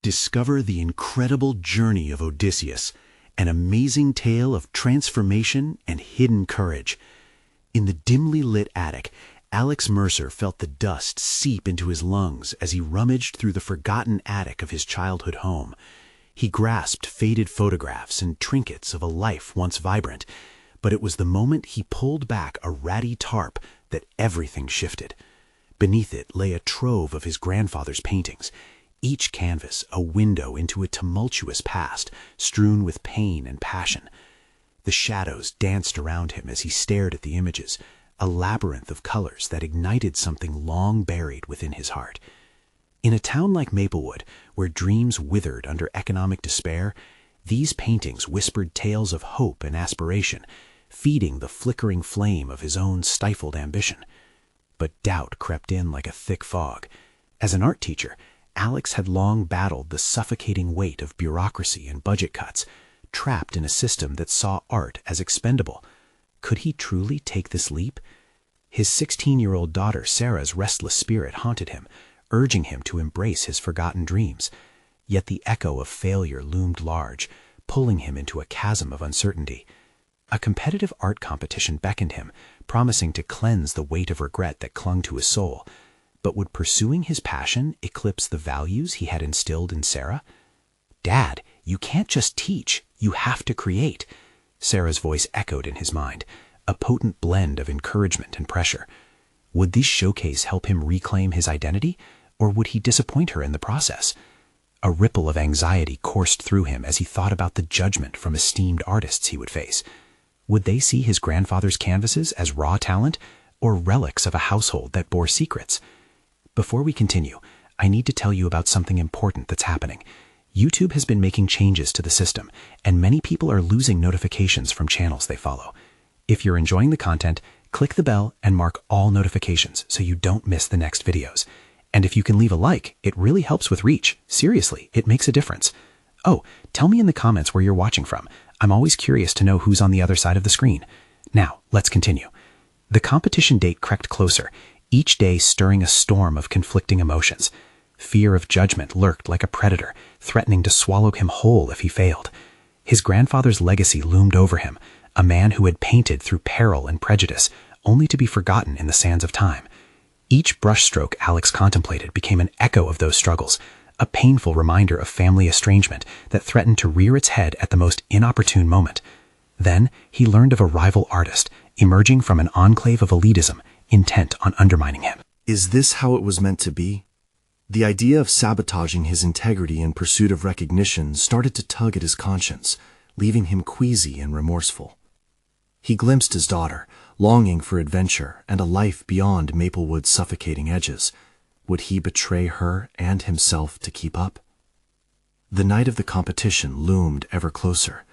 Discover the incredible journey of Odysseus, an amazing tale of transformation and hidden courage. In the dimly lit attic, Alex Mercer felt the dust seep into his lungs as he rummaged through the forgotten attic of his childhood home. He grasped faded photographs and trinkets of a life once vibrant, but it was the moment he pulled back a ratty tarp that everything shifted. Beneath it lay a trove of his grandfather's paintings, each canvas a window into a tumultuous past, strewn with pain and passion. The shadows danced around him as he stared at the images, a labyrinth of colors that ignited something long buried within his heart. In a town like Maplewood, where dreams withered under economic despair, these paintings whispered tales of hope and aspiration, feeding the flickering flame of his own stifled ambition. But doubt crept in like a thick fog. As an art teacher, Alex had long battled the suffocating weight of bureaucracy and budget cuts, trapped in a system that saw art as expendable. Could he truly take this leap? His 16-year-old daughter Sarah's restless spirit haunted him, urging him to embrace his forgotten dreams. Yet the echo of failure loomed large, pulling him into a chasm of uncertainty. A competitive art competition beckoned him, promising to cleanse the weight of regret that clung to his soul. But would pursuing his passion eclipse the values he had instilled in Sarah? "Dad, you can't just teach, you have to create," Sarah's voice echoed in his mind, a potent blend of encouragement and pressure. Would this showcase help him reclaim his identity, or would he disappoint her in the process? A ripple of anxiety coursed through him as he thought about the judgment from esteemed artists he would face. Would they see his grandfather's canvases as raw talent, or relics of a household that bore secrets? Before we continue, I need to tell you about something important that's happening. YouTube has been making changes to the system, and many people are losing notifications from channels they follow. If you're enjoying the content, click the bell and mark all notifications so you don't miss the next videos. And if you can leave a like, it really helps with reach. Seriously, it makes a difference. Oh, tell me in the comments where you're watching from. I'm always curious to know who's on the other side of the screen. Now, let's continue. The competition date crept closer, each day stirring a storm of conflicting emotions. Fear of judgment lurked like a predator, threatening to swallow him whole if he failed. His grandfather's legacy loomed over him, a man who had painted through peril and prejudice, only to be forgotten in the sands of time. Each brushstroke Alex contemplated became an echo of those struggles, a painful reminder of family estrangement that threatened to rear its head at the most inopportune moment. Then he learned of a rival artist, emerging from an enclave of elitism, intent on undermining him. Is this how it was meant to be? The idea of sabotaging his integrity in pursuit of recognition started to tug at his conscience, leaving him queasy and remorseful. He glimpsed his daughter, longing for adventure and a life beyond Maplewood's suffocating edges. Would he betray her and himself to keep up? The night of the competition loomed ever closer.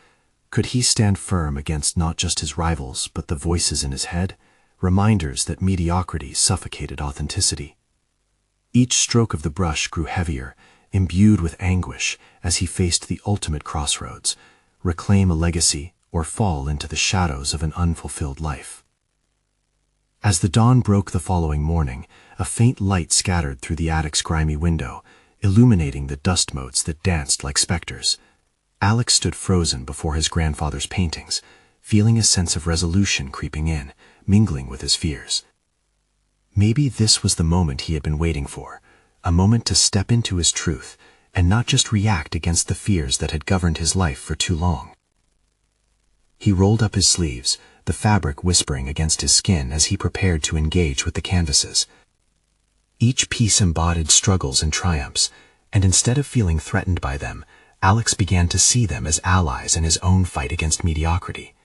Could he stand firm against not just his rivals, but the voices in his head? Reminders that mediocrity suffocated authenticity. Each stroke of the brush grew heavier, imbued with anguish as he faced the ultimate crossroads, reclaim a legacy or fall into the shadows of an unfulfilled life. As the dawn broke the following morning, a faint light scattered through the attic's grimy window, illuminating the dust motes that danced like specters. Alex stood frozen before his grandfather's paintings, feeling a sense of resolution creeping in, mingling with his fears. Maybe this was the moment he had been waiting for, a moment to step into his truth and not just react against the fears that had governed his life for too long. He rolled up his sleeves, the fabric whispering against his skin as he prepared to engage with the canvases. Each piece embodied struggles and triumphs, and instead of feeling threatened by them, Alex began to see them as allies in his own fight against mediocrity.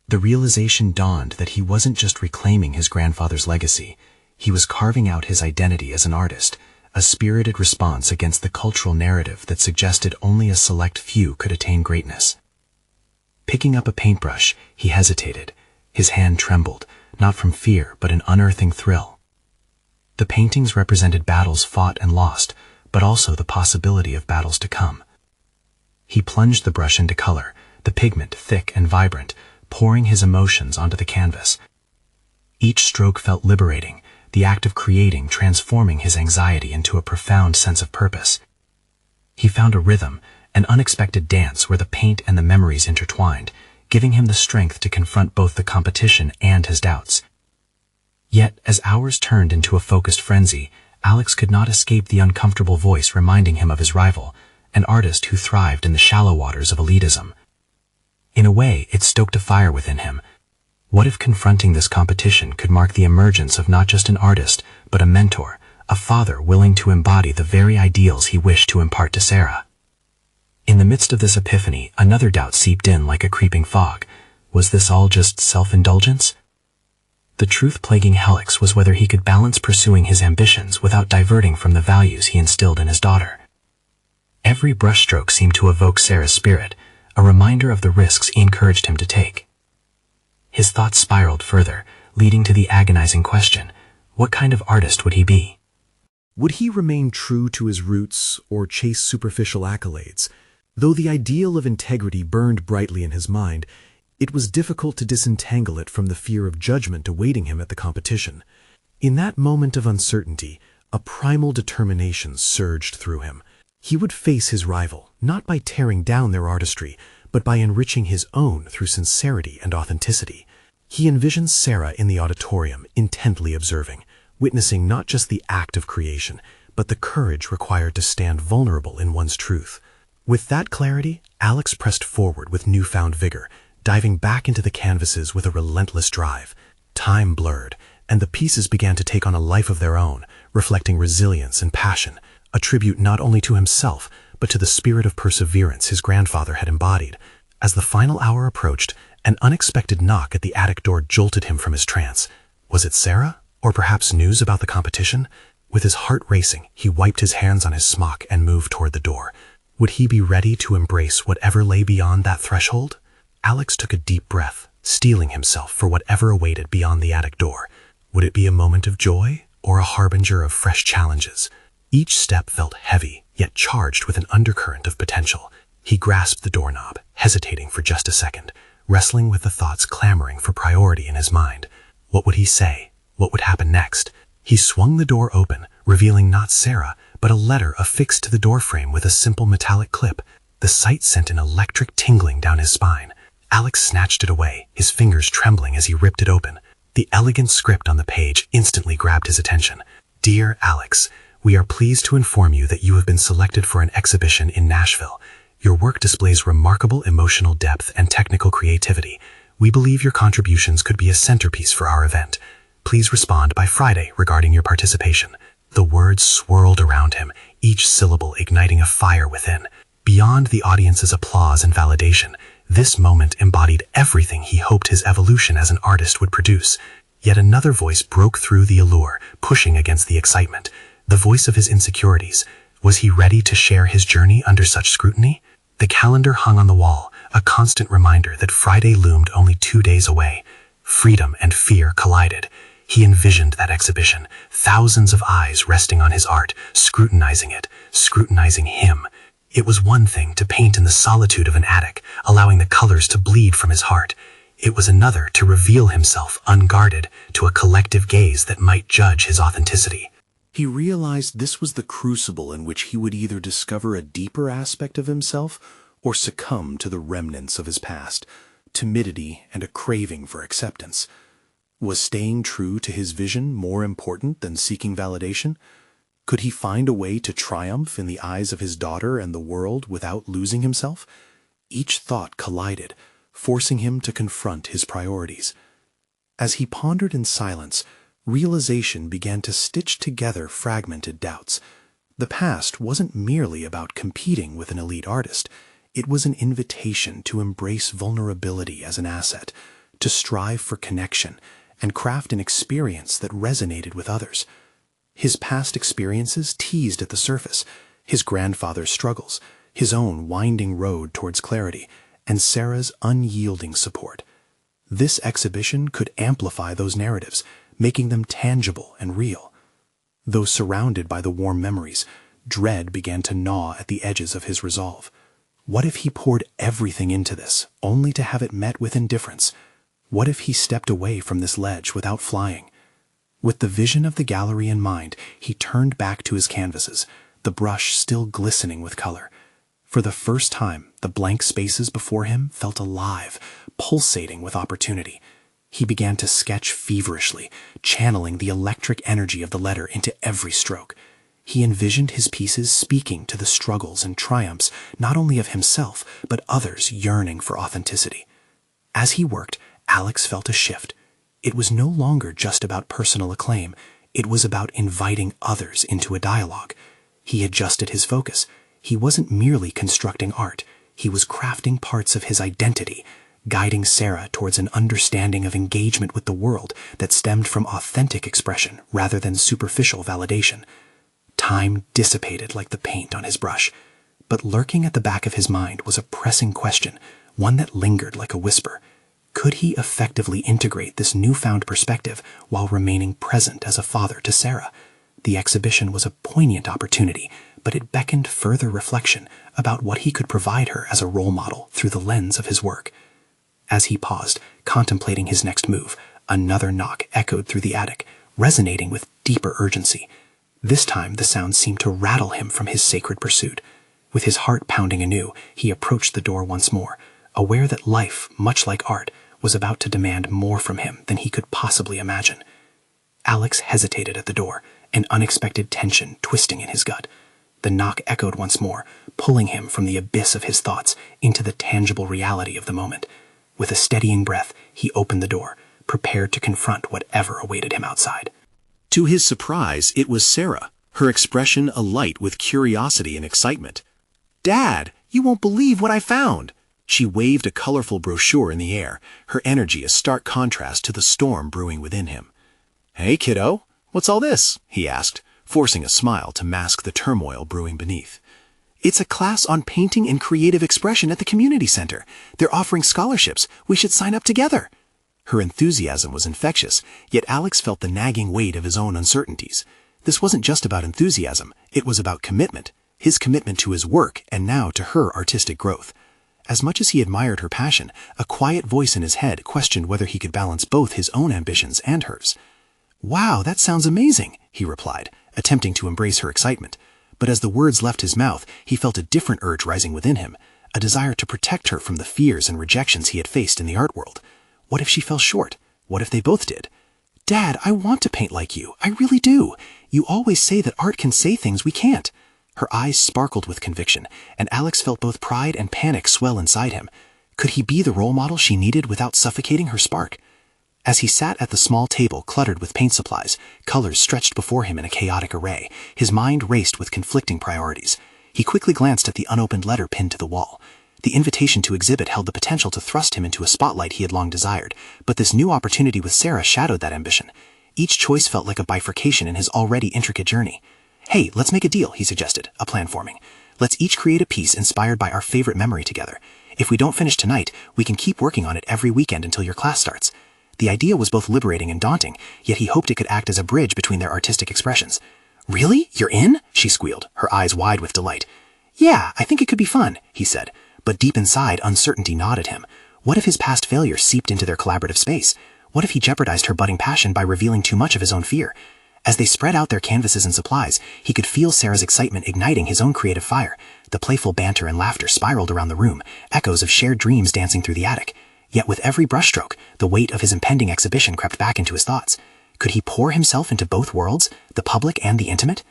The realization dawned that he wasn't just reclaiming his grandfather's legacy, he was carving out his identity as an artist, a spirited response against the cultural narrative that suggested only a select few could attain greatness. Picking up a paintbrush, he hesitated. His hand trembled, not from fear but an unearthing thrill. The paintings represented battles fought and lost, but also the possibility of battles to come. He plunged the brush into color, the pigment thick and vibrant, pouring his emotions onto the canvas. Each stroke felt liberating, the act of creating transforming his anxiety into a profound sense of purpose. He found a rhythm, an unexpected dance where the paint and the memories intertwined, giving him the strength to confront both the competition and his doubts. Yet, as hours turned into a focused frenzy, Alex could not escape the uncomfortable voice reminding him of his rival, an artist who thrived in the shallow waters of elitism. In a way, it stoked a fire within him. What if confronting this competition could mark the emergence of not just an artist, but a mentor, a father willing to embody the very ideals he wished to impart to Sarah? In the midst of this epiphany, another doubt seeped in like a creeping fog. Was this all just self-indulgence? The truth plaguing Alex was whether he could balance pursuing his ambitions without diverting from the values he instilled in his daughter. Every brushstroke seemed to evoke Sarah's spirit, a reminder of the risks he encouraged him to take. His thoughts spiraled further, leading to the agonizing question, what kind of artist would he be? Would he remain true to his roots or chase superficial accolades? Though the ideal of integrity burned brightly in his mind, it was difficult to disentangle it from the fear of judgment awaiting him at the competition. In that moment of uncertainty, a primal determination surged through him. He would face his rival, not by tearing down their artistry, but by enriching his own through sincerity and authenticity. He envisioned Sarah in the auditorium, intently observing, witnessing not just the act of creation, but the courage required to stand vulnerable in one's truth. With that clarity, Alex pressed forward with newfound vigor, diving back into the canvases with a relentless drive. Time blurred, and the pieces began to take on a life of their own, reflecting resilience and passion, a tribute not only to himself, but to the spirit of perseverance his grandfather had embodied. As the final hour approached, an unexpected knock at the attic door jolted him from his trance. Was it Sarah? Or perhaps news about the competition? With his heart racing, he wiped his hands on his smock and moved toward the door. Would he be ready to embrace whatever lay beyond that threshold? Alex took a deep breath, steeling himself for whatever awaited beyond the attic door. Would it be a moment of joy or a harbinger of fresh challenges? Each step felt heavy, yet charged with an undercurrent of potential. He grasped the doorknob, hesitating for just a second, wrestling with the thoughts clamoring for priority in his mind. What would he say? What would happen next? He swung the door open, revealing not Sarah, but a letter affixed to the doorframe with a simple metallic clip. The sight sent an electric tingling down his spine. Alex snatched it away, his fingers trembling as he ripped it open. The elegant script on the page instantly grabbed his attention. Dear Alex, we are pleased to inform you that you have been selected for an exhibition in Nashville. Your work displays remarkable emotional depth and technical creativity. We believe your contributions could be a centerpiece for our event. Please respond by Friday regarding your participation. The words swirled around him, each syllable igniting a fire within. Beyond the audience's applause and validation, this moment embodied everything he hoped his evolution as an artist would produce. Yet another voice broke through the allure, pushing against the excitement. The voice of his insecurities. Was he ready to share his journey under such scrutiny? The calendar hung on the wall, a constant reminder that Friday loomed only 2 days away. Freedom and fear collided. He envisioned that exhibition, thousands of eyes resting on his art, scrutinizing it, scrutinizing him. It was one thing to paint in the solitude of an attic, allowing the colors to bleed from his heart. It was another to reveal himself unguarded to a collective gaze that might judge his authenticity. He realized this was the crucible in which he would either discover a deeper aspect of himself or succumb to the remnants of his past, timidity and a craving for acceptance. Was staying true to his vision more important than seeking validation? Could he find a way to triumph in the eyes of his daughter and the world without losing himself? Each thought collided, forcing him to confront his priorities. As he pondered in silence, realization began to stitch together fragmented doubts. The past wasn't merely about competing with an elite artist. It was an invitation to embrace vulnerability as an asset, to strive for connection, and craft an experience that resonated with others. His past experiences teased at the surface, his grandfather's struggles, his own winding road towards clarity, and Sarah's unyielding support. This exhibition could amplify those narratives, making them tangible and real. Though surrounded by the warm memories, dread began to gnaw at the edges of his resolve. What if he poured everything into this, only to have it met with indifference? What if he stepped away from this ledge without flying? With the vision of the gallery in mind, he turned back to his canvases, the brush still glistening with color. For the first time, the blank spaces before him felt alive, pulsating with opportunity. He began to sketch feverishly, channeling the electric energy of the letter into every stroke. He envisioned his pieces speaking to the struggles and triumphs not only of himself, but others yearning for authenticity. As he worked, Alex felt a shift. It was no longer just about personal acclaim. It was about inviting others into a dialogue. He adjusted his focus. He wasn't merely constructing art. He was crafting parts of his identity, guiding Sarah towards an understanding of engagement with the world that stemmed from authentic expression rather than superficial validation. Time dissipated like the paint on his brush, but lurking at the back of his mind was a pressing question, one that lingered like a whisper. Could he effectively integrate this newfound perspective while remaining present as a father to Sarah? The exhibition was a poignant opportunity, but it beckoned further reflection about what he could provide her as a role model through the lens of his work. As he paused, contemplating his next move, another knock echoed through the attic, resonating with deeper urgency. This time the sound seemed to rattle him from his sacred pursuit. With his heart pounding anew, he approached the door once more, aware that life, much like art, was about to demand more from him than he could possibly imagine. Alex hesitated at the door, an unexpected tension twisting in his gut. The knock echoed once more, pulling him from the abyss of his thoughts into the tangible reality of the moment. With a steadying breath, he opened the door, prepared to confront whatever awaited him outside. To his surprise, it was Sarah, her expression alight with curiosity and excitement. "Dad, you won't believe what I found!" She waved a colorful brochure in the air, her energy a stark contrast to the storm brewing within him. "Hey, kiddo, what's all this?" he asked, forcing a smile to mask the turmoil brewing beneath. "It's a class on painting and creative expression at the community center. They're offering scholarships. We should sign up together." Her enthusiasm was infectious, yet Alex felt the nagging weight of his own uncertainties. This wasn't just about enthusiasm, it was about commitment, his commitment to his work and now to her artistic growth. As much as he admired her passion, a quiet voice in his head questioned whether he could balance both his own ambitions and hers. "Wow, that sounds amazing," he replied, attempting to embrace her excitement. But as the words left his mouth, he felt a different urge rising within him, a desire to protect her from the fears and rejections he had faced in the art world. What if she fell short? What if they both did? "Dad, I want to paint like you. I really do. You always say that art can say things we can't." Her eyes sparkled with conviction, and Alex felt both pride and panic swell inside him. Could he be the role model she needed without suffocating her spark? As he sat at the small table cluttered with paint supplies, colors stretched before him in a chaotic array, his mind raced with conflicting priorities. He quickly glanced at the unopened letter pinned to the wall. The invitation to exhibit held the potential to thrust him into a spotlight he had long desired, but this new opportunity with Sarah shadowed that ambition. Each choice felt like a bifurcation in his already intricate journey. "Hey, let's make a deal," he suggested, a plan forming. "Let's each create a piece inspired by our favorite memory together. If we don't finish tonight, we can keep working on it every weekend until your class starts." The idea was both liberating and daunting, yet he hoped it could act as a bridge between their artistic expressions. "Really? You're in?" she squealed, her eyes wide with delight. "Yeah, I think it could be fun," he said, but deep inside, uncertainty gnawed at him. What if his past failures seeped into their collaborative space? What if he jeopardized her budding passion by revealing too much of his own fear? As they spread out their canvases and supplies, he could feel Sarah's excitement igniting his own creative fire. The playful banter and laughter spiraled around the room, echoes of shared dreams dancing through the attic. Yet with every brushstroke, the weight of his impending exhibition crept back into his thoughts. Could he pour himself into both worlds, the public and the intimate?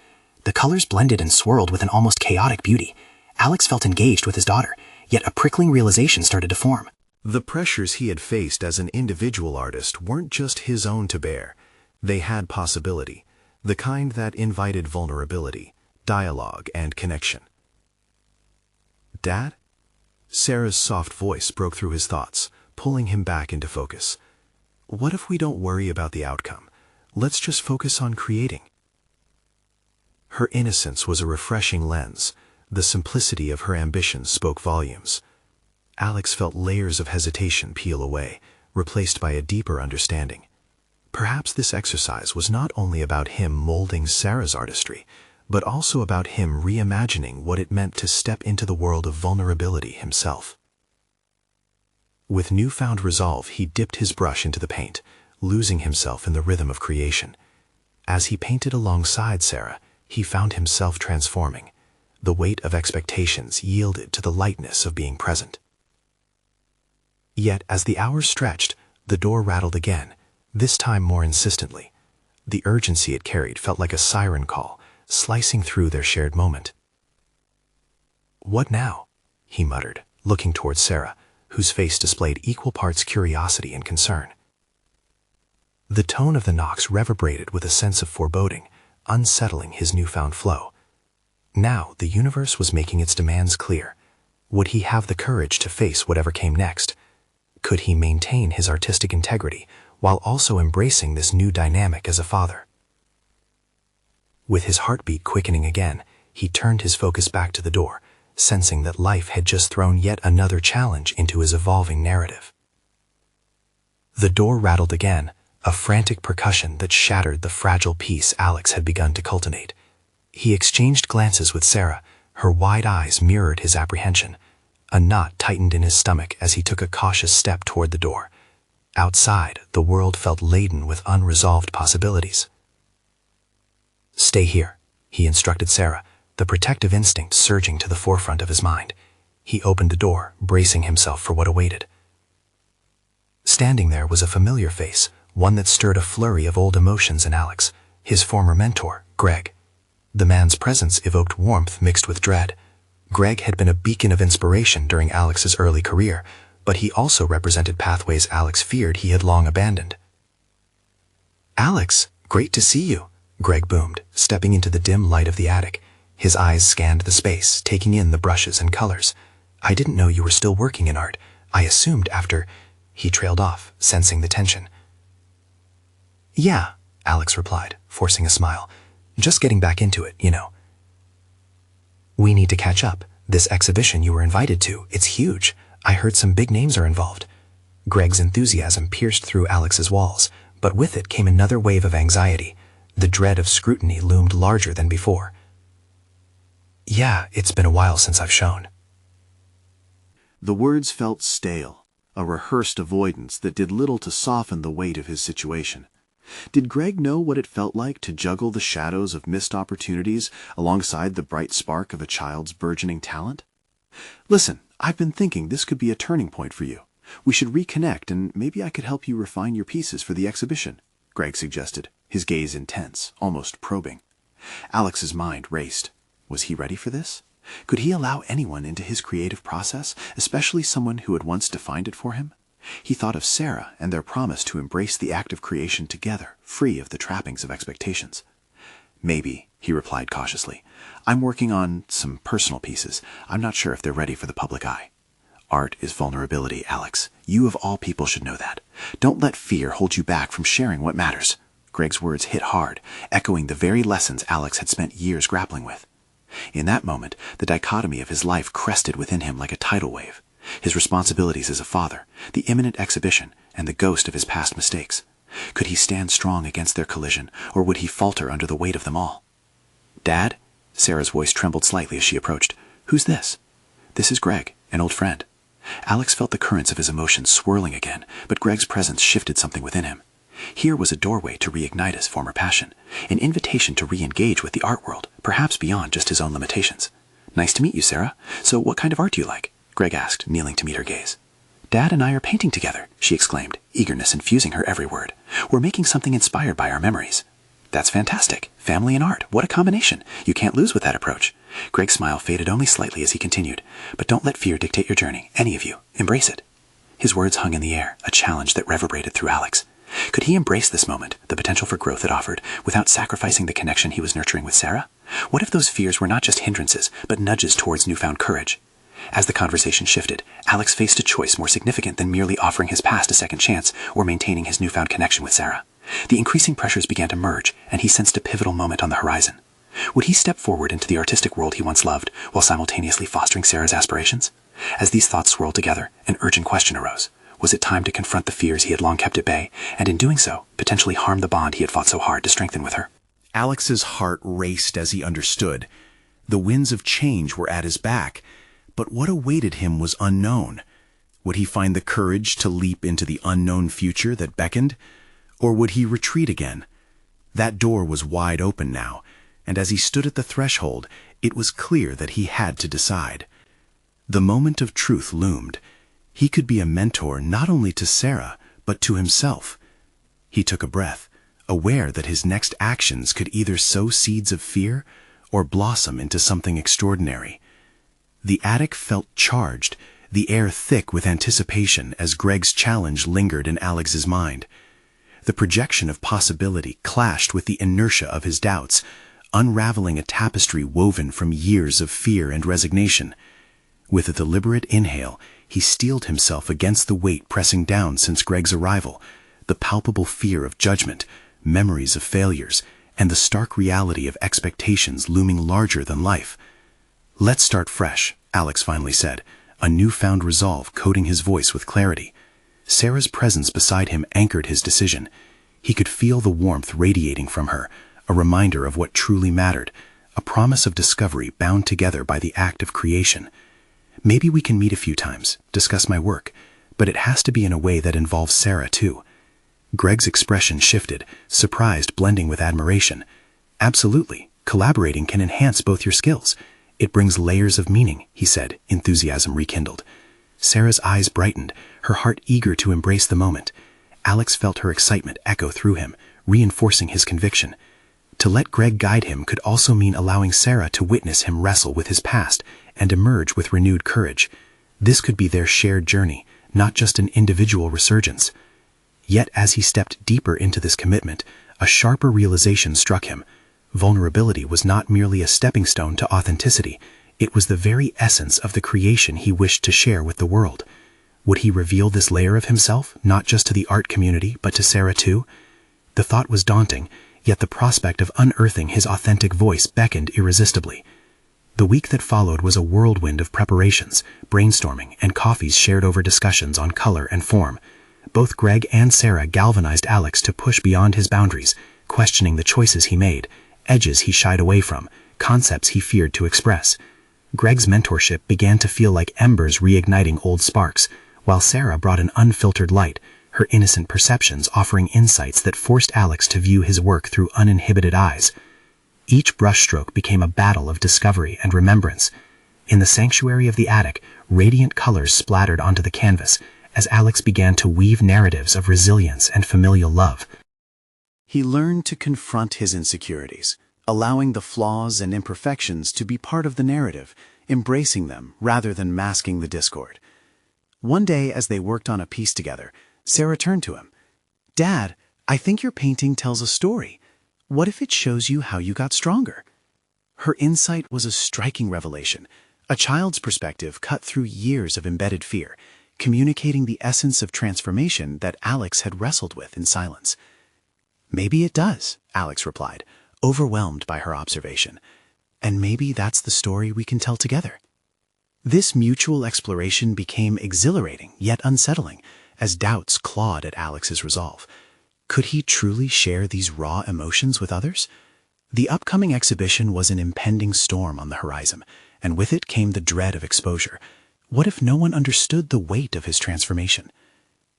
The colors blended and swirled with an almost chaotic beauty. Alex felt engaged with his daughter, yet a prickling realization started to form. The pressures he had faced as an individual artist weren't just his own to bear. They had possibility, the kind that invited vulnerability, dialogue, and connection. "Dad?" Sarah's soft voice broke through his thoughts, pulling him back into focus. "What if we don't worry about the outcome? Let's just focus on creating." Her innocence was a refreshing lens. The simplicity of her ambitions spoke volumes. Alex felt layers of hesitation peel away, replaced by a deeper understanding. Perhaps this exercise was not only about him molding Sarah's artistry, but also about him reimagining what it meant to step into the world of vulnerability himself. With newfound resolve, he dipped his brush into the paint, losing himself in the rhythm of creation. As he painted alongside Sarah, he found himself transforming. The weight of expectations yielded to the lightness of being present. Yet, as the hours stretched, the door rattled again, this time more insistently. The urgency it carried felt like a siren call, slicing through their shared moment. "What now?" he muttered, looking towards Sarah, whose face displayed equal parts curiosity and concern. The tone of the knocks reverberated with a sense of foreboding, unsettling his newfound flow. Now the universe was making its demands clear. Would he have the courage to face whatever came next? Could he maintain his artistic integrity while also embracing this new dynamic as a father? With his heartbeat quickening again, he turned his focus back to the door, sensing that life had just thrown yet another challenge into his evolving narrative. The door rattled again, a frantic percussion that shattered the fragile peace Alex had begun to cultivate. He exchanged glances with Sarah, her wide eyes mirrored his apprehension. A knot tightened in his stomach as he took a cautious step toward the door. Outside, the world felt laden with unresolved possibilities. "Stay here," he instructed Sarah, the protective instinct surging to the forefront of his mind. He opened the door, bracing himself for what awaited. Standing there was a familiar face, one that stirred a flurry of old emotions in Alex, his former mentor, Greg. The man's presence evoked warmth mixed with dread. Greg had been a beacon of inspiration during Alex's early career, but he also represented pathways Alex feared he had long abandoned. "Alex, great to see you," Greg boomed, stepping into the dim light of the attic. His eyes scanned the space, taking in the brushes and colors. "I didn't know you were still working in art. I assumed after—" He trailed off, sensing the tension. "Yeah," Alex replied, forcing a smile. "Just getting back into it, you know." "We need to catch up. This exhibition you were invited to, it's huge. I heard some big names are involved." Greg's enthusiasm pierced through Alex's walls, but with it came another wave of anxiety. The dread of scrutiny loomed larger than before. "Yeah, it's been a while since I've shown." The words felt stale, a rehearsed avoidance that did little to soften the weight of his situation. Did Greg know what it felt like to juggle the shadows of missed opportunities alongside the bright spark of a child's burgeoning talent? "Listen, I've been thinking this could be a turning point for you. We should reconnect and maybe I could help you refine your pieces for the exhibition," Greg suggested, his gaze intense, almost probing. Alex's mind raced. Was he ready for this? Could he allow anyone into his creative process, especially someone who had once defined it for him? He thought of Sarah and their promise to embrace the act of creation together, free of the trappings of expectations. "Maybe," he replied cautiously. "I'm working on some personal pieces. I'm not sure if they're ready for the public eye." Art is vulnerability, Alex. You of all people should know that. Don't let fear hold you back from sharing what matters. Greg's words hit hard, echoing the very lessons Alex had spent years grappling with. In that moment, the dichotomy of his life crested within him like a tidal wave. His responsibilities as a father, the imminent exhibition, and the ghost of his past mistakes. Could he stand strong against their collision, or would he falter under the weight of them all? "Dad?" Sarah's voice trembled slightly as she approached. "Who's this?" "This is Greg, an old friend." Alex felt the currents of his emotions swirling again, but Greg's presence shifted something within him. Here was a doorway to reignite his former passion, an invitation to re-engage with the art world, perhaps beyond just his own limitations. "Nice to meet you, Sarah. So what kind of art do you like?" Greg asked, kneeling to meet her gaze. "Dad and I are painting together," she exclaimed, eagerness infusing her every word. "We're making something inspired by our memories." "That's fantastic. Family and art. What a combination. You can't lose with that approach." Greg's smile faded only slightly as he continued. "But don't let fear dictate your journey, any of you. Embrace it." His words hung in the air, a challenge that reverberated through Alex. Could he embrace this moment, the potential for growth it offered, without sacrificing the connection he was nurturing with Sarah? What if those fears were not just hindrances, but nudges towards newfound courage? As the conversation shifted, Alex faced a choice more significant than merely offering his past a second chance or maintaining his newfound connection with Sarah. The increasing pressures began to merge, and he sensed a pivotal moment on the horizon. Would he step forward into the artistic world he once loved, while simultaneously fostering Sarah's aspirations? As these thoughts swirled together, an urgent question arose. Was it time to confront the fears he had long kept at bay, and in doing so, potentially harm the bond he had fought so hard to strengthen with her? Alex's heart raced as he understood. The winds of change were at his back, but what awaited him was unknown. Would he find the courage to leap into the unknown future that beckoned? Or would he retreat again? That door was wide open now, and as he stood at the threshold, it was clear that he had to decide. The moment of truth loomed. He could be a mentor not only to Sarah, but to himself. He took a breath, aware that his next actions could either sow seeds of fear or blossom into something extraordinary. The attic felt charged, the air thick with anticipation as Greg's challenge lingered in Alex's mind. The projection of possibility clashed with the inertia of his doubts, unraveling a tapestry woven from years of fear and resignation. With a deliberate inhale, he steeled himself against the weight pressing down since Greg's arrival, the palpable fear of judgment, memories of failures, and the stark reality of expectations looming larger than life. "Let's start fresh," Alex finally said, a newfound resolve coating his voice with clarity. Sarah's presence beside him anchored his decision. He could feel the warmth radiating from her, a reminder of what truly mattered, a promise of discovery bound together by the act of creation. "Maybe we can meet a few times, discuss my work, but it has to be in a way that involves Sarah too." Greg's expression shifted, surprised blending with admiration. "Absolutely. Collaborating can enhance both your skills. It brings layers of meaning," he said, enthusiasm rekindled. Sarah's eyes brightened, her heart eager to embrace the moment. Alex felt her excitement echo through him, reinforcing his conviction. To let Greg guide him could also mean allowing Sarah to witness him wrestle with his past and emerge with renewed courage. This could be their shared journey, not just an individual resurgence. Yet as he stepped deeper into this commitment, a sharper realization struck him. Vulnerability was not merely a stepping stone to authenticity, it was the very essence of the creation he wished to share with the world. Would he reveal this layer of himself, not just to the art community, but to Sarah too? The thought was daunting, yet the prospect of unearthing his authentic voice beckoned irresistibly. The week that followed was a whirlwind of preparations, brainstorming, and coffees shared over discussions on color and form. Both Greg and Sarah galvanized Alex to push beyond his boundaries, questioning the choices he made, edges he shied away from, concepts he feared to express. Greg's mentorship began to feel like embers reigniting old sparks, while Sarah brought an unfiltered light, her innocent perceptions offering insights that forced Alex to view his work through uninhibited eyes. Each brushstroke became a battle of discovery and remembrance. In the sanctuary of the attic, radiant colors splattered onto the canvas as Alex began to weave narratives of resilience and familial love. He learned to confront his insecurities, allowing the flaws and imperfections to be part of the narrative, embracing them rather than masking the discord. One day, as they worked on a piece together, Sarah turned to him. "Dad, I think your painting tells a story. What if it shows you how you got stronger?" Her insight was a striking revelation, a child's perspective cut through years of embedded fear, communicating the essence of transformation that Alex had wrestled with in silence. "Maybe it does," Alex replied, overwhelmed by her observation. "And maybe that's the story we can tell together." This mutual exploration became exhilarating yet unsettling as doubts clawed at Alex's resolve. Could he truly share these raw emotions with others? The upcoming exhibition was an impending storm on the horizon, and with it came the dread of exposure. What if no one understood the weight of his transformation?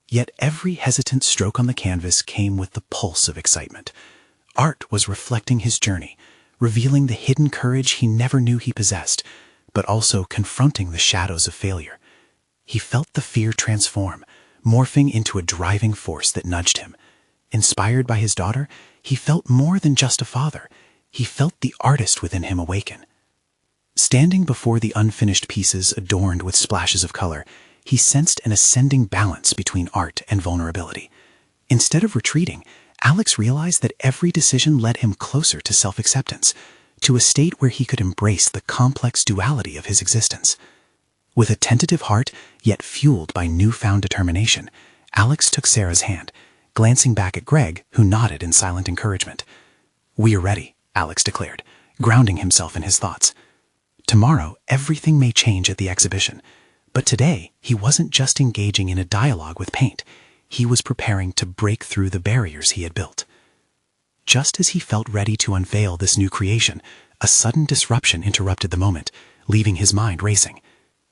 Yet every hesitant stroke on the canvas came with the pulse of excitement. Art was reflecting his journey, revealing the hidden courage he never knew he possessed, but also confronting the shadows of failure. He felt the fear transform, morphing into a driving force that nudged him. Inspired by his daughter, he felt more than just a father. He felt the artist within him awaken. Standing before the unfinished pieces adorned with splashes of color, he sensed an ascending balance between art and vulnerability. Instead of retreating, Alex realized that every decision led him closer to self-acceptance, to a state where he could embrace the complex duality of his existence. With a tentative heart, yet fueled by newfound determination, Alex took Sarah's hand, glancing back at Greg, who nodded in silent encouragement. "We are ready," Alex declared, grounding himself in his thoughts. Tomorrow, everything may change at the exhibition, but today he wasn't just engaging in a dialogue with paint. He was preparing to break through the barriers he had built. Just as he felt ready to unveil this new creation, a sudden disruption interrupted the moment, leaving his mind racing.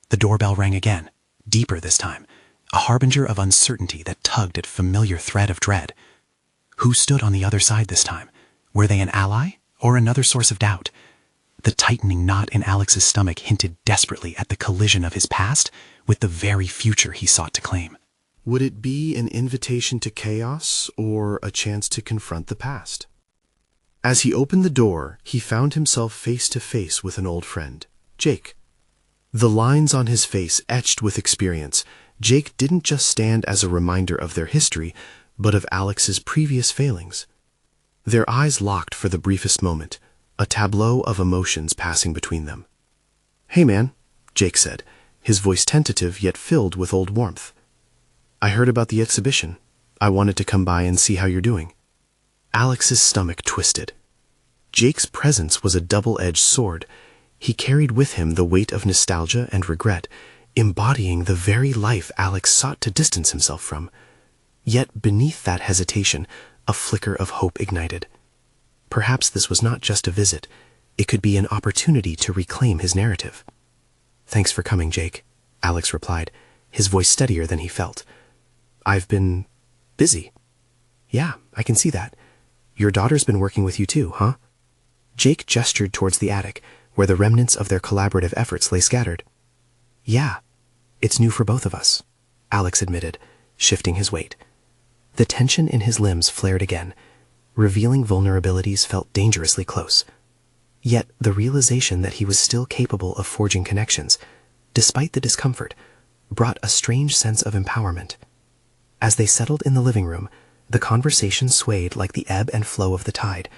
The doorbell rang again, deeper this time, a harbinger of uncertainty that tugged at familiar thread of dread. Who stood on the other side this time? Were they an ally or another source of doubt? The tightening knot in Alex's stomach hinted desperately at the collision of his past with the very future he sought to claim. Would it be an invitation to chaos or a chance to confront the past? As he opened the door, he found himself face to face with an old friend, Jake. The lines on his face etched with experience. Jake didn't just stand as a reminder of their history, but of Alex's previous failings. Their eyes locked for the briefest moment, a tableau of emotions passing between them. "Hey man," Jake said, his voice tentative yet filled with old warmth. "I heard about the exhibition. I wanted to come by and see how you're doing." Alex's stomach twisted. Jake's presence was a double-edged sword. He carried with him the weight of nostalgia and regret, embodying the very life Alex sought to distance himself from. Yet beneath that hesitation, a flicker of hope ignited. Perhaps this was not just a visit. It could be an opportunity to reclaim his narrative. "Thanks for coming, Jake," Alex replied, his voice steadier than he felt. "I've been busy." "Yeah, I can see that. Your daughter's been working with you too, huh?" Jake gestured towards the attic, where the remnants of their collaborative efforts lay scattered. "Yeah, it's new for both of us," Alex admitted, shifting his weight. The tension in his limbs flared again. Revealing vulnerabilities felt dangerously close. Yet the realization that he was still capable of forging connections, despite the discomfort, brought a strange sense of empowerment. As they settled in the living room, the conversation swayed like the ebb and flow of the tide.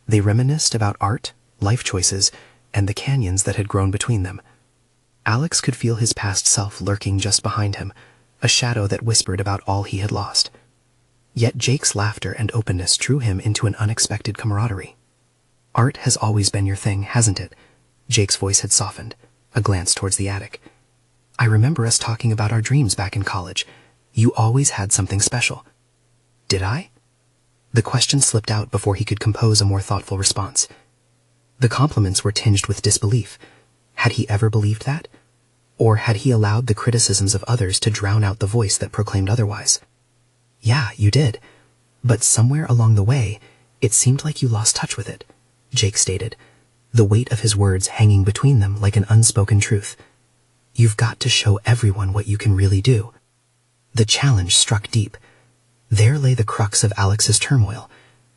They reminisced about art, life choices, and the canyons that had grown between them. Alex could feel his past self lurking just behind him, a shadow that whispered about all he had lost. Yet Jake's laughter and openness drew him into an unexpected camaraderie. "Art has always been your thing, hasn't it?" Jake's voice had softened, a glance towards the attic. "I remember us talking about our dreams back in college. You always had something special." "Did I?" The question slipped out before he could compose a more thoughtful response. The compliments were tinged with disbelief. Had he ever believed that? Or had he allowed the criticisms of others to drown out the voice that proclaimed otherwise? "Yeah, you did. But somewhere along the way, it seemed like you lost touch with it," Jake stated, the weight of his words hanging between them like an unspoken truth. "You've got to show everyone what you can really do." The challenge struck deep. There lay the crux of Alex's turmoil,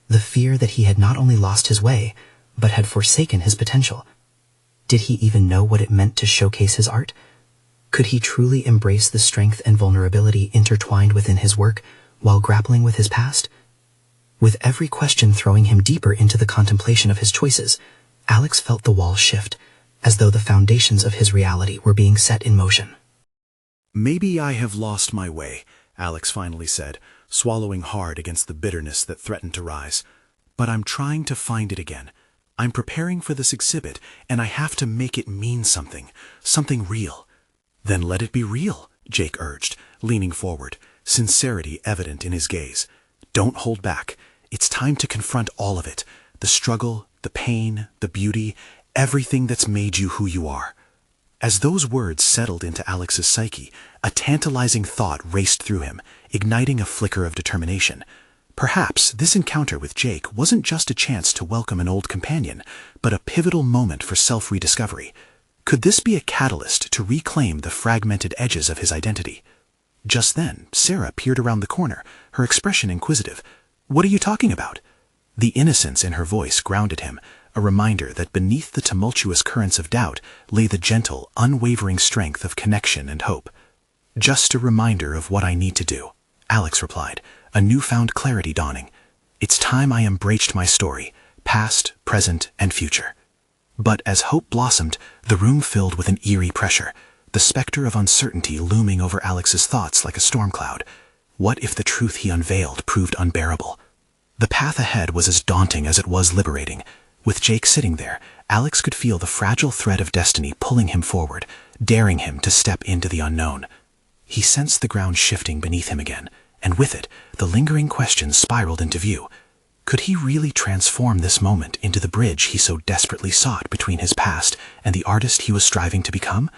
the fear that he had not only lost his way, but had forsaken his potential. Did he even know what it meant to showcase his art? Could he truly embrace the strength and vulnerability intertwined within his work while grappling with his past? With every question throwing him deeper into the contemplation of his choices, Alex felt the walls shift, as though the foundations of his reality were being set in motion. "Maybe I have lost my way," Alex finally said, swallowing hard against the bitterness that threatened to rise. "But I'm trying to find it again. I'm preparing for this exhibit, and I have to make it mean something real." "Then let it be real," Jake urged, leaning forward, sincerity evident in his gaze. "Don't hold back. It's time to confront all of it. The struggle, the pain, the beauty, everything that's made you who you are." As those words settled into Alex's psyche, a tantalizing thought raced through him, igniting a flicker of determination. Perhaps this encounter with Jake wasn't just a chance to welcome an old companion, but a pivotal moment for self-rediscovery. Could this be a catalyst to reclaim the fragmented edges of his identity? Just then, Sarah peered around the corner, her expression inquisitive. "What are you talking about?" The innocence in her voice grounded him, a reminder that beneath the tumultuous currents of doubt lay the gentle, unwavering strength of connection and hope. "Just a reminder of what I need to do," Alex replied, a newfound clarity dawning. "It's time I embraced my story, past, present, and future." But as hope blossomed, the room filled with an eerie pressure, the specter of uncertainty looming over Alex's thoughts like a storm cloud. What if the truth he unveiled proved unbearable? The path ahead was as daunting as it was liberating. With Jake sitting there, Alex could feel the fragile thread of destiny pulling him forward, daring him to step into the unknown. He sensed the ground shifting beneath him again, and with it, the lingering questions spiraled into view. Could he really transform this moment into the bridge he so desperately sought between his past and the artist he was striving to become?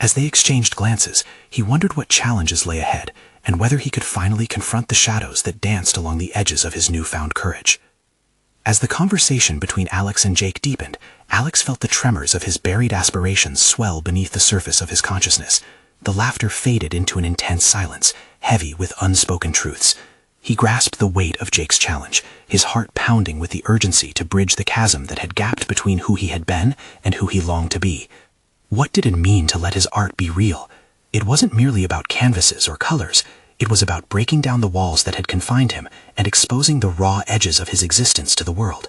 As they exchanged glances, he wondered what challenges lay ahead, and whether he could finally confront the shadows that danced along the edges of his newfound courage. As the conversation between Alex and Jake deepened, Alex felt the tremors of his buried aspirations swell beneath the surface of his consciousness. The laughter faded into an intense silence, heavy with unspoken truths. He grasped the weight of Jake's challenge, his heart pounding with the urgency to bridge the chasm that had gapped between who he had been and who he longed to be. What did it mean to let his art be real? It wasn't merely about canvases or colors. It was about breaking down the walls that had confined him and exposing the raw edges of his existence to the world.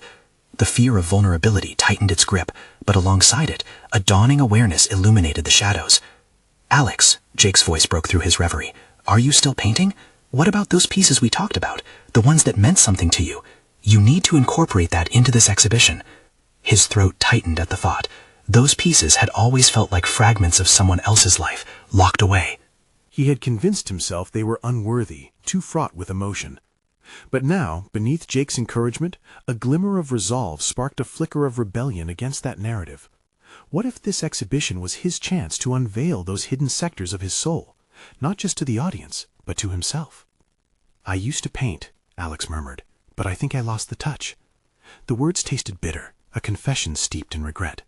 The fear of vulnerability tightened its grip, but alongside it, a dawning awareness illuminated the shadows. "Alex," Jake's voice broke through his reverie, "are you still painting? What about those pieces we talked about, the ones that meant something to you? You need to incorporate that into this exhibition." His throat tightened at the thought. Those pieces had always felt like fragments of someone else's life, locked away. He had convinced himself they were unworthy, too fraught with emotion. But now, beneath Jake's encouragement, a glimmer of resolve sparked a flicker of rebellion against that narrative. What if this exhibition was his chance to unveil those hidden sectors of his soul, not just to the audience, but to himself? "I used to paint," Alex murmured, "but I think I lost the touch." The words tasted bitter, a confession steeped in regret.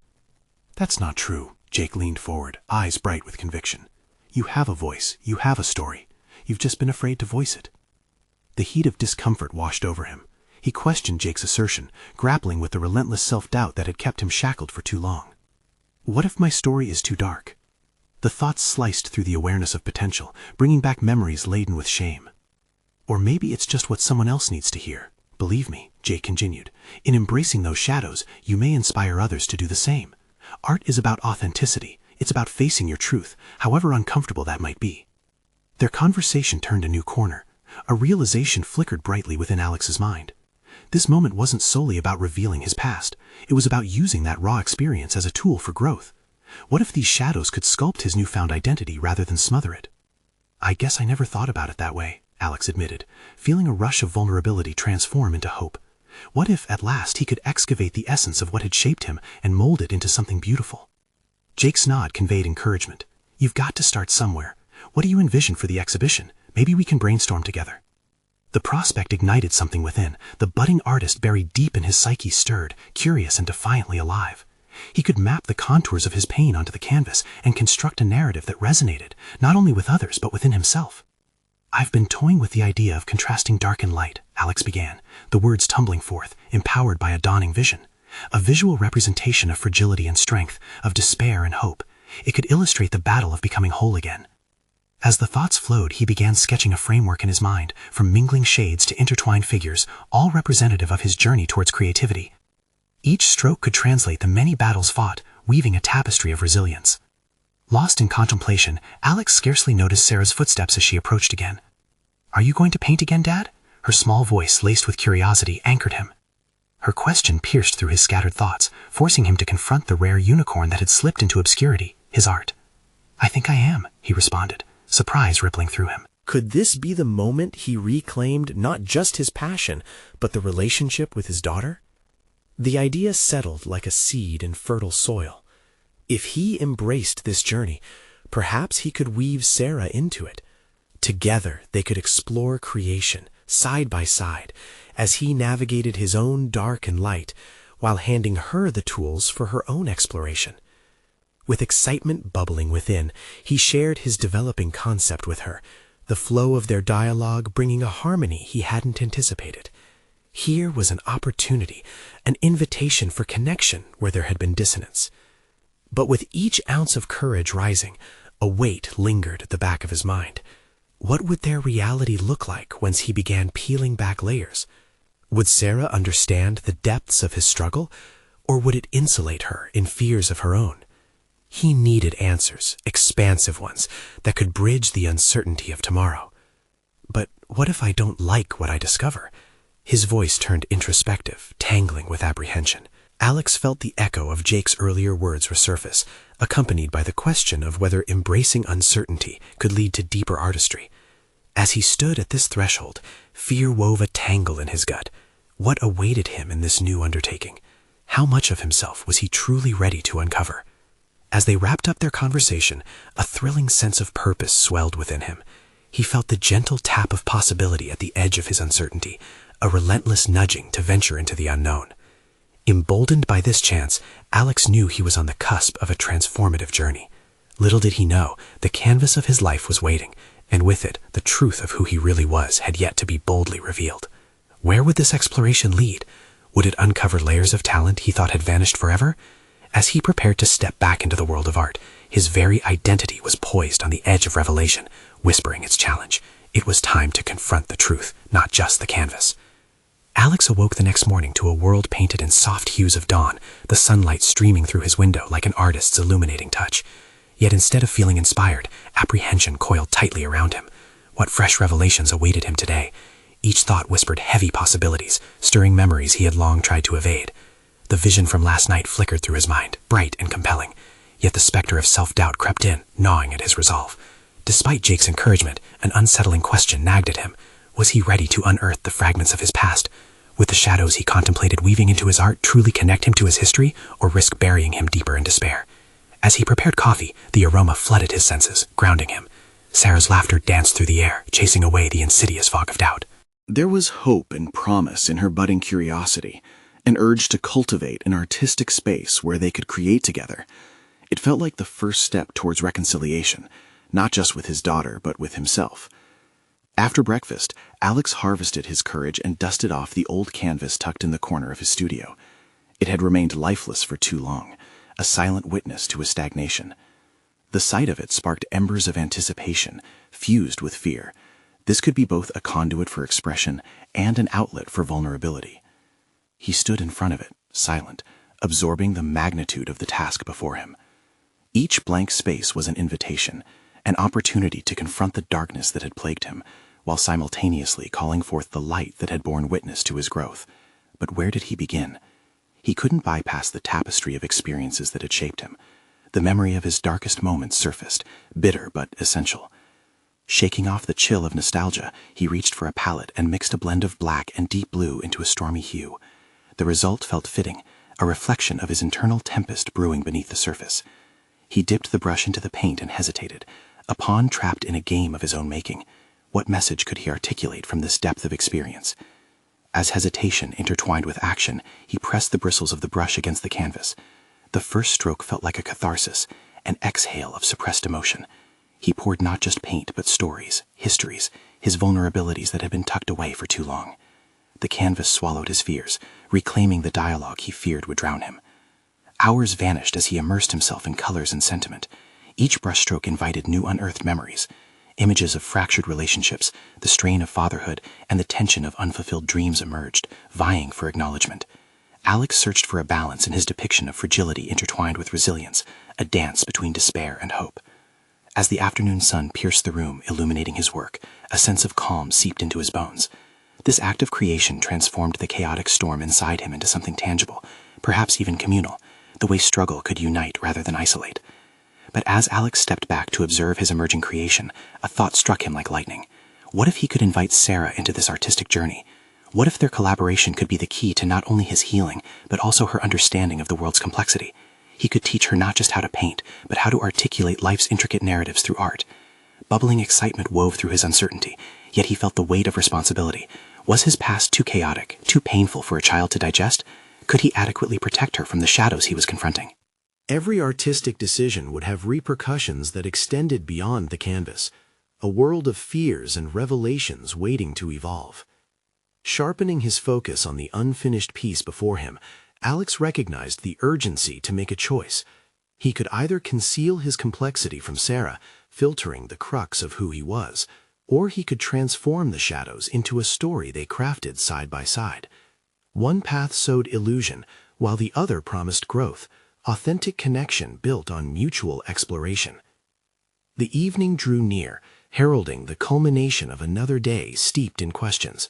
"That's not true," Jake leaned forward, eyes bright with conviction. "You have a voice, you have a story. You've just been afraid to voice it." The heat of discomfort washed over him. He questioned Jake's assertion, grappling with the relentless self-doubt that had kept him shackled for too long. What if my story is too dark? The thoughts sliced through the awareness of potential, bringing back memories laden with shame. Or maybe it's just what someone else needs to hear. Believe me, Jake continued, in embracing those shadows, you may inspire others to do the same. Art is about authenticity. It's about facing your truth, however uncomfortable that might be. Their conversation turned a new corner. A realization flickered brightly within Alex's mind. This moment wasn't solely about revealing his past. It was about using that raw experience as a tool for growth. What if these shadows could sculpt his newfound identity rather than smother it? "I guess I never thought about it that way," Alex admitted, feeling a rush of vulnerability transform into hope. What if, at last, he could excavate the essence of what had shaped him and mold it into something beautiful? Jake's nod conveyed encouragement. "You've got to start somewhere. What do you envision for the exhibition? Maybe we can brainstorm together." The prospect ignited something within. The budding artist buried deep in his psyche stirred, curious and defiantly alive. He could map the contours of his pain onto the canvas and construct a narrative that resonated, not only with others but within himself. "I've been toying with the idea of contrasting dark and light," Alex began, the words tumbling forth, empowered by a dawning vision. A visual representation of fragility and strength, of despair and hope. It could illustrate the battle of becoming whole again. As the thoughts flowed, he began sketching a framework in his mind, from mingling shades to intertwined figures, all representative of his journey towards creativity. Each stroke could translate the many battles fought, weaving a tapestry of resilience. Lost in contemplation, Alex scarcely noticed Sarah's footsteps as she approached again. "Are you going to paint again, Dad?" Her small voice, laced with curiosity, anchored him. Her question pierced through his scattered thoughts, forcing him to confront the rare unicorn that had slipped into obscurity, his art. "I think I am," he responded, surprise rippling through him. Could this be the moment he reclaimed not just his passion, but the relationship with his daughter? The idea settled like a seed in fertile soil. If he embraced this journey, perhaps he could weave Sarah into it. Together they could explore creation, side by side, as he navigated his own dark and light, while handing her the tools for her own exploration. With excitement bubbling within, he shared his developing concept with her, the flow of their dialogue bringing a harmony he hadn't anticipated. Here was an opportunity, an invitation for connection where there had been dissonance. But with each ounce of courage rising, a weight lingered at the back of his mind. What would their reality look like once he began peeling back layers? Would Sarah understand the depths of his struggle, or would it insulate her in fears of her own? He needed answers, expansive ones, that could bridge the uncertainty of tomorrow. But what if I don't like what I discover? His voice turned introspective, tangling with apprehension. Alex felt the echo of Jake's earlier words resurface, accompanied by the question of whether embracing uncertainty could lead to deeper artistry. As he stood at this threshold, fear wove a tangle in his gut. What awaited him in this new undertaking? How much of himself was he truly ready to uncover? As they wrapped up their conversation, a thrilling sense of purpose swelled within him. He felt the gentle tap of possibility at the edge of his uncertainty, a relentless nudging to venture into the unknown. Emboldened by this chance, Alex knew he was on the cusp of a transformative journey. Little did he know, the canvas of his life was waiting, and with it, the truth of who he really was had yet to be boldly revealed. Where would this exploration lead? Would it uncover layers of talent he thought had vanished forever? As he prepared to step back into the world of art, his very identity was poised on the edge of revelation, whispering its challenge. It was time to confront the truth, not just the canvas. Alex awoke the next morning to a world painted in soft hues of dawn, the sunlight streaming through his window like an artist's illuminating touch. Yet instead of feeling inspired, apprehension coiled tightly around him. What fresh revelations awaited him today? Each thought whispered heavy possibilities, stirring memories he had long tried to evade. The vision from last night flickered through his mind, bright and compelling. Yet the specter of self-doubt crept in, gnawing at his resolve. Despite Jake's encouragement, an unsettling question nagged at him. Was he ready to unearth the fragments of his past? Would the shadows he contemplated weaving into his art truly connect him to his history, or risk burying him deeper in despair? As he prepared coffee, the aroma flooded his senses, grounding him. Sarah's laughter danced through the air, chasing away the insidious fog of doubt. There was hope and promise in her budding curiosity, an urge to cultivate an artistic space where they could create together. It felt like the first step towards reconciliation, not just with his daughter, but with himself. After breakfast, Alex harvested his courage and dusted off the old canvas tucked in the corner of his studio. It had remained lifeless for too long, a silent witness to his stagnation. The sight of it sparked embers of anticipation, fused with fear. This could be both a conduit for expression and an outlet for vulnerability. He stood in front of it, silent, absorbing the magnitude of the task before him. Each blank space was an invitation, an opportunity to confront the darkness that had plagued him, while simultaneously calling forth the light that had borne witness to his growth. But where did he begin? He couldn't bypass the tapestry of experiences that had shaped him. The memory of his darkest moments surfaced, bitter but essential. Shaking off the chill of nostalgia, he reached for a palette and mixed a blend of black and deep blue into a stormy hue. The result felt fitting, a reflection of his internal tempest brewing beneath the surface. He dipped the brush into the paint and hesitated, a pawn trapped in a game of his own making. What message could he articulate from this depth of experience? As hesitation intertwined with action, he pressed the bristles of the brush against the canvas. The first stroke felt like a catharsis, an exhale of suppressed emotion. He poured not just paint, but stories, histories, his vulnerabilities that had been tucked away for too long. The canvas swallowed his fears, reclaiming the dialogue he feared would drown him. Hours vanished as he immersed himself in colors and sentiment. Each brushstroke invited new unearthed memories, images of fractured relationships, the strain of fatherhood, and the tension of unfulfilled dreams emerged, vying for acknowledgement. Alex searched for a balance in his depiction of fragility intertwined with resilience, a dance between despair and hope. As the afternoon sun pierced the room, illuminating his work, a sense of calm seeped into his bones. This act of creation transformed the chaotic storm inside him into something tangible, perhaps even communal, the way struggle could unite rather than isolate. But as Alex stepped back to observe his emerging creation, a thought struck him like lightning. What if he could invite Sarah into this artistic journey? What if their collaboration could be the key to not only his healing, but also her understanding of the world's complexity? He could teach her not just how to paint, but how to articulate life's intricate narratives through art. Bubbling excitement wove through his uncertainty, yet he felt the weight of responsibility. Was his past too chaotic, too painful for a child to digest? Could he adequately protect her from the shadows he was confronting? Every artistic decision would have repercussions that extended beyond the canvas, a world of fears and revelations waiting to evolve. Sharpening his focus on the unfinished piece before him, Alex recognized the urgency to make a choice. He could either conceal his complexity from Sarah, filtering the crux of who he was, or he could transform the shadows into a story they crafted side by side. One path sowed illusion, while the other promised growth, authentic connection built on mutual exploration. The evening drew near, heralding the culmination of another day steeped in questions.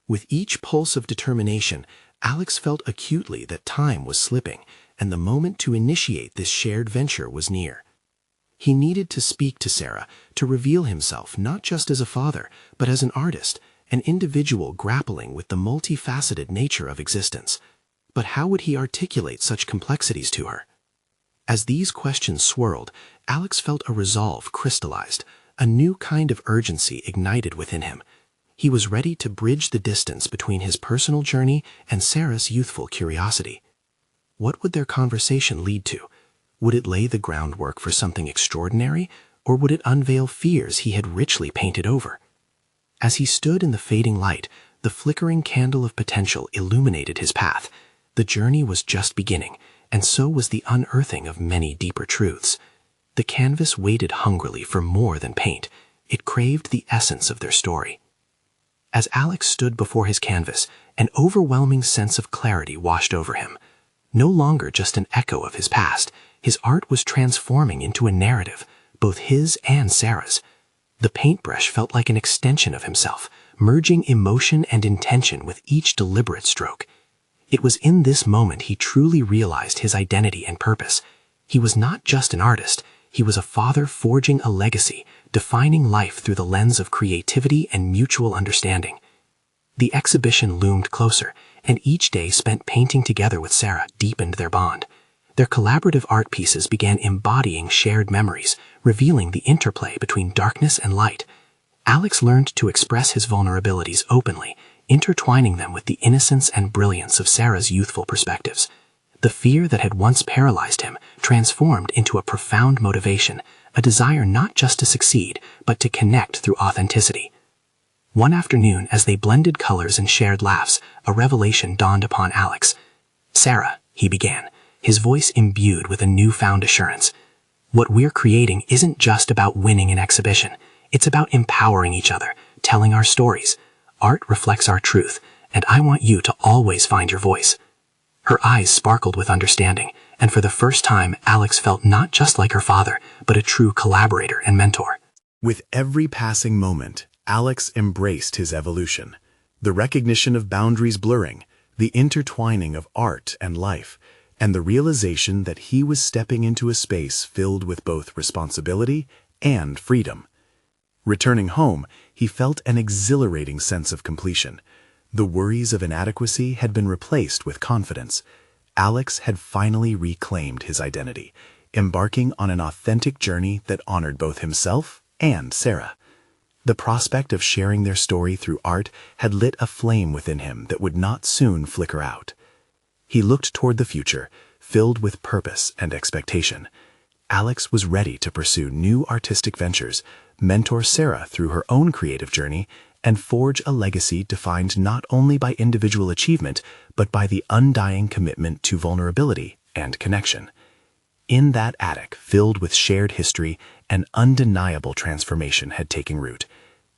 With each pulse of determination, Alex felt acutely that time was slipping, and the moment to initiate this shared venture was near. He needed to speak to Sarah, to reveal himself not just as a father, but as an artist, an individual grappling with the multifaceted nature of existence. But how would he articulate such complexities to her? As these questions swirled, Alex felt a resolve crystallized, a new kind of urgency ignited within him. He was ready to bridge the distance between his personal journey and Sarah's youthful curiosity. What would their conversation lead to? Would it lay the groundwork for something extraordinary, or would it unveil fears he had richly painted over? As he stood in the fading light, the flickering candle of potential illuminated his path. The journey was just beginning, and so was the unearthing of many deeper truths. The canvas waited hungrily for more than paint. It craved the essence of their story. As Alex stood before his canvas, an overwhelming sense of clarity washed over him. No longer just an echo of his past, his art was transforming into a narrative, both his and Sarah's. The paintbrush felt like an extension of himself, merging emotion and intention with each deliberate stroke. It was in this moment he truly realized his identity and purpose. He was not just an artist, he was a father forging a legacy, defining life through the lens of creativity and mutual understanding. The exhibition loomed closer, and each day spent painting together with Sarah deepened their bond. Their collaborative art pieces began embodying shared memories, revealing the interplay between darkness and light. Alex learned to express his vulnerabilities openly, intertwining them with the innocence and brilliance of Sarah's youthful perspectives. The fear that had once paralyzed him transformed into a profound motivation, a desire not just to succeed, but to connect through authenticity. One afternoon, as they blended colors and shared laughs, a revelation dawned upon Alex. "Sarah," he began, his voice imbued with a newfound assurance. "What we're creating isn't just about winning an exhibition. It's about empowering each other, telling our stories. Art reflects our truth, and I want you to always find your voice." Her eyes sparkled with understanding, and for the first time, Alex felt not just like her father, but a true collaborator and mentor. With every passing moment, Alex embraced his evolution. The recognition of boundaries blurring, the intertwining of art and life, and the realization that he was stepping into a space filled with both responsibility and freedom. Returning home, he felt an exhilarating sense of completion. The worries of inadequacy had been replaced with confidence. Alex had finally reclaimed his identity, embarking on an authentic journey that honored both himself and Sarah. The prospect of sharing their story through art had lit a flame within him that would not soon flicker out. He looked toward the future, filled with purpose and expectation. Alex was ready to pursue new artistic ventures, mentor Sarah through her own creative journey, and forge a legacy defined not only by individual achievement, but by the undying commitment to vulnerability and connection. In that attic, filled with shared history, an undeniable transformation had taken root.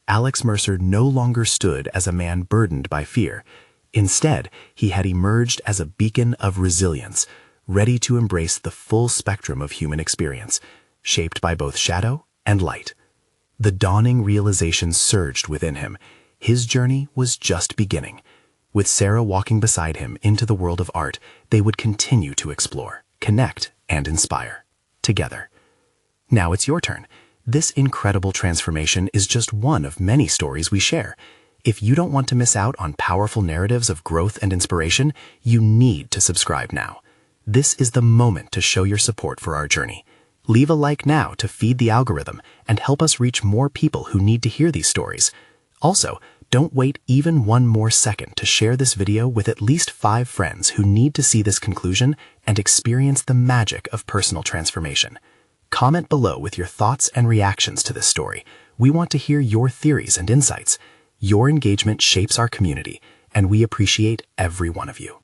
Alex Mercer no longer stood as a man burdened by fear. Instead, he had emerged as a beacon of resilience, ready to embrace the full spectrum of human experience, shaped by both shadow and light. The dawning realization surged within him. His journey was just beginning. With Sarah walking beside him into the world of art, they would continue to explore, connect, and inspire, together. Now it's your turn. This incredible transformation is just one of many stories we share. If you don't want to miss out on powerful narratives of growth and inspiration, you need to subscribe now. This is the moment to show your support for our journey. Leave a like now to feed the algorithm and help us reach more people who need to hear these stories. Also, don't wait even one more second to share this video with at least 5 friends who need to see this conclusion and experience the magic of personal transformation. Comment below with your thoughts and reactions to this story. We want to hear your theories and insights. Your engagement shapes our community, and we appreciate every one of you.